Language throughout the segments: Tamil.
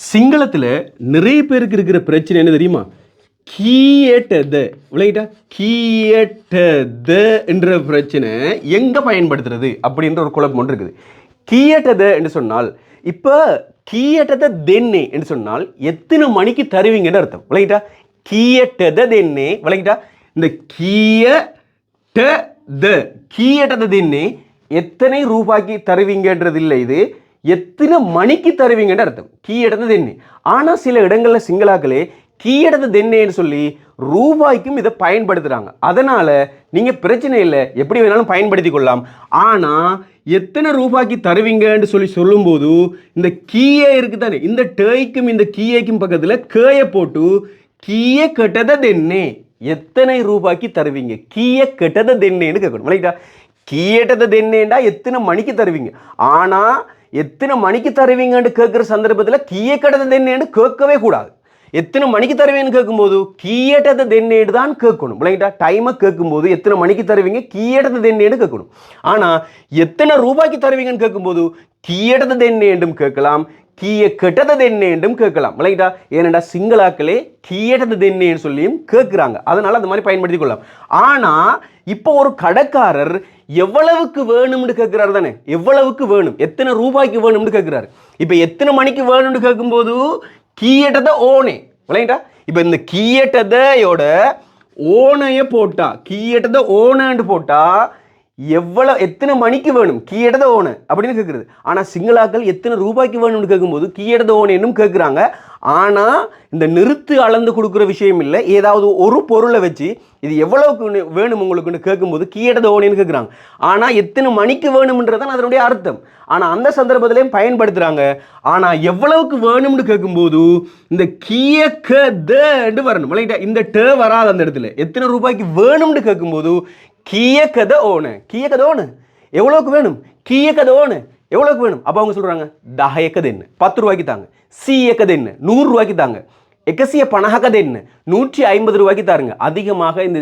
சிங்களத்தில் நிறைய பேருக்கு இருக்கிற பிரச்சனை என்ன தெரியுமா? கீயேட்டத விளையிட்டா கீயேட்டத என்ற பிரச்சனை எங்கே பயன்படுத்துறது அப்படின்ற ஒரு குழப்பம் ஒன்று இருக்குது. கீயேட்டத என்று சொன்னால் இப்போ கீயேட்டத தென்னே என்று சொன்னால் எத்தனை மணிக்கு தருவீங்கன்னு அர்த்தம். விளையிட்டா கீயேட்டத தென்னே விளையிட்டா இந்த கீயேட்டத தென்னே எத்தனை ரூபாய்க்கு தருவீங்கன்றது இல்லை, இது எத்தனை மணிக்கு தருவீங்கன்னு அர்த்தம். கீயடது தென்னே. ஆனால் சில இடங்களில் சிங்களாக்களே கீயடது தென்னேன்னு சொல்லி ரூபாய்க்கும் இதை பயன்படுத்துகிறாங்க. அதனால் நீங்கள் பிரச்சனை இல்லை, எப்படி வேணாலும் பயன்படுத்தி கொள்ளலாம். ஆனால் எத்தனை ரூபாய்க்கு தருவீங்கன்னு சொல்லும்போது இந்த கீயே இருக்குது தானே, இந்த டேய்க்கும் இந்த கீயேக்கும் பக்கத்தில் கேயை போட்டு கீயே கெட்டதை தென்னே எத்தனை ரூபாய்க்கு தருவீங்க, கீயை கெட்டதை தென்னேன்னு கேட்கணும். இல்லைங்களா? கீயட்டதை தென்னேண்டா எத்தனை மணிக்கு தருவீங்க. ஆனால் எத்தனை மணிக்கு தருவீங்கன்னு கேட்குற சந்தர்ப்பத்தில் கீயக்கட்டதை தென்னேன்னு கேட்கவே கூடாது. எத்தனை மணிக்கு தருவீங்கன்னு கேட்கும்போது கீயட்டதை தென்னேடு தான் கேட்கணும். இல்லைங்களா? டைமை கேட்கும்போது எத்தனை மணிக்கு தருவீங்க கீயட்டதை தென்னேன்னு கேட்கணும். ஆனால் எத்தனை ரூபாய்க்கு தருவீங்கன்னு கேட்கும்போது கீயட்டதை தென்னேண்டும் கேட்கலாம், கீய கெட்டதை தென்னேண்டும் கேட்கலாம். இல்லைங்களா? ஏனெண்டா சிங்களாக்களே கீயட்டதை தென்னேன்னு சொல்லியும் கேட்குறாங்க. அதனால அந்த மாதிரி பயன்படுத்தி கொள்ளலாம். ஆனால் இப்போ ஒரு கடைக்காரர் எவ்வளவுக்கு வேணும்னு கேட்குறாரு தானே, எவ்வளவுக்கு வேணும், எத்தனை ரூபாய்க்கு வேணும்னு கேட்குறாரு. இப்போ எத்தனை மணிக்கு வேணும்னு கேட்கும்போது கீயட்டதை ஓனே. விளையாண்டா இப்போ இந்த கீயட்டதையோட ஓனையை போட்டா, கீயட்டதை ஓனன்னு போட்டா எத்தனை மணிக்கு வேணும் கீயட்டதை ஓனை அப்படின்னு கேட்குறது. ஆனால் சிங்களாக்கள் எத்தனை ரூபாய்க்கு வேணும்னு கேட்கும்போது கீயட்டதை ஓனேன்னு கேட்குறாங்க. ஆனால் இந்த நிறுத்து அளந்து கொடுக்குற விஷயம் இல்லை, ஏதாவது ஒரு பொருளை வச்சு இது எவ்வளவுக்கு வேணும் உங்களுக்குன்னு கேட்கும்போது கீயட்டதை ஓனேன்னு கேட்குறாங்க. ஆனால் எத்தனை மணிக்கு வேணும்ன்றதான் அதனுடைய அர்த்தம். ஆனால் அந்த சந்தர்ப்பத்திலையும் பயன்படுத்துகிறாங்க. ஆனால் எவ்வளவுக்கு வேணும்னு கேட்கும்போது இந்த கீயக்கதன்னு வரணும். இல்லைங்களா? இந்த டே வராது அந்த இடத்துல. எத்தனை ரூபாய்க்கு வேணும்னு கேட்கும்போது கீயக்கதை ஓனு, கீயக்கதை ஓனு எவ்வளோக்கு வேணும், கீயக்கதை ஓனு எவ்வளோக்கு வேணும். அப்போ அவங்க சொல்கிறாங்க 10 என்ன 10 ரூபாய்க்கு தாங்க, சீயக்கதை என்ன 100 ரூபாய்க்கு தாங்க, எக்கசிய பணகதை என்ன 150 ரூபாய்க்கு தாருங்க. அதிகமாக இந்த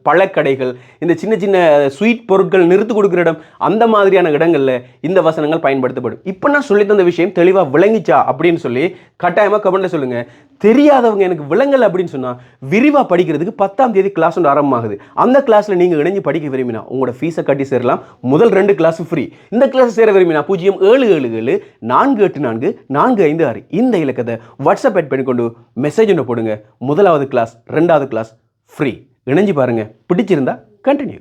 பழக்கடைகள், இந்த சின்ன சின்ன ஸ்வீட் பொருட்கள் நிறுத்து கொடுக்குற இடம், அந்த மாதிரியான இடங்களில் இந்த வசனங்கள் பயன்படுத்தப்படும். இப்போ நான் சொல்லி தந்த விஷயம் தெளிவாக விளங்கிச்சா அப்படின்னு சொல்லி கட்டாயமாக கமெண்ட்ல சொல்லுங்கள். தெரியாதவங்க எனக்கு விளங்கலை அப்படின்னு சொன்னால் விரிவாக படிக்கிறதுக்கு 10ஆம் தேதி கிளாஸ் ஒன்று ஆரம்பமாகுது. அந்த கிளாஸில் நீங்கள் இணைஞ்சு படிக்க விரும்பினா உங்களோட ஃபீஸை கட்டி சேரலாம். முதல் 2 கிளாஸ் ஃப்ரீ. இந்த கிளாஸ் சேர விரும்பினா 0777 484 456 இந்த இலக்கத்தை வாட்ஸ்அப் ஆட் பண்ணிக்கொண்டு மெசேஜ் ஒன்று போடுங்க. முதலாவது கிளாஸ் 2வது கிளாஸ் ஃப்ரீ. இணைஞ்சு பாருங்கள். பிடிச்சிருந்தா கண்டினியூ.